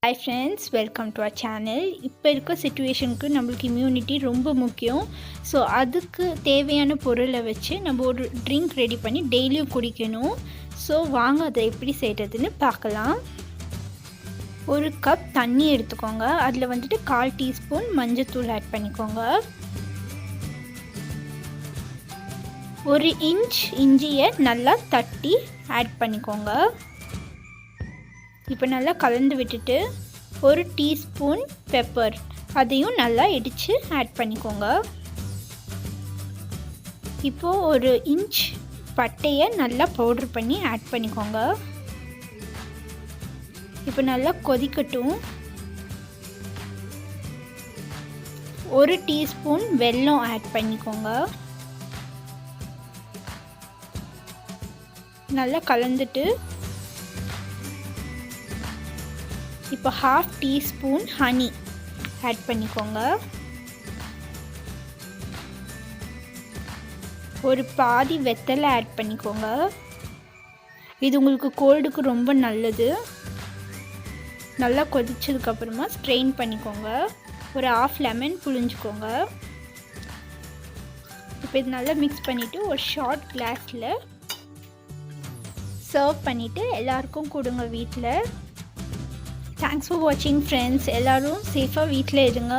Hi friends, welcome to our channel. இப்போ இருக்க சிச்சுவேஷனுக்கு நம்மளுக்கு இம்யூனிட்டி ரொம்ப முக்கியம். ஸோ அதுக்கு தேவையான பொருளை வச்சு நம்ம ஒரு ட்ரிங்க் ரெடி பண்ணி டெய்லியும் குடிக்கணும். ஸோ வாங்க அதை எப்படி செய்கிறதுன்னு பார்க்கலாம். ஒரு கப் தண்ணி எடுத்துக்கோங்க. அதில் வந்துட்டு 1/4 டீஸ்பூன் மஞ்சத்தூள் ஆட் பண்ணிக்கோங்க. 1 இன்ச் இஞ்சியை நல்லா தட்டி ஆட் பண்ணிக்கோங்க. இப்போ நல்லா கலந்து விட்டுட்டு 1 டீஸ்பூன் பெப்பர் அதையும் நல்லா இடித்து ஆட் பண்ணிக்கோங்க. இப்போது 1 இன்ச் பட்டையை நல்லா பவுட்ரு பண்ணி ஆட் பண்ணிக்கோங்க. இப்போ நல்லா கொதிக்கட்டும். 1 டீஸ்பூன் வெல்லம் ஆட் பண்ணிக்கோங்க. நல்லா கலந்துட்டு இப்போ 1/2 டீஸ்பூன் ஹனி ஆட் பண்ணிக்கோங்க. ஒரு பாதி வெத்தலை ஆட் பண்ணிக்கோங்க. இது உங்களுக்கு கோல்டுக்கு ரொம்ப நல்லது. நல்லா கொதிச்சதுக்கப்புறமா ஸ்ட்ரெயின் பண்ணிக்கோங்க. ஒரு 1/2 லெமன் புழிஞ்சுக்கோங்க. இப்போ இது நல்லா மிக்ஸ் பண்ணிவிட்டு ஒரு ஷார்ட் கிளாஸில் சர்வ் பண்ணிவிட்டு எல்லாருக்கும் கொடுங்க வீட்டில். தேங்க்ஸ் ஃபார் வாட்சிங் ஃப்ரெண்ட்ஸ். எல்லோரும் சேஃபாக வீட்டில் இருங்க.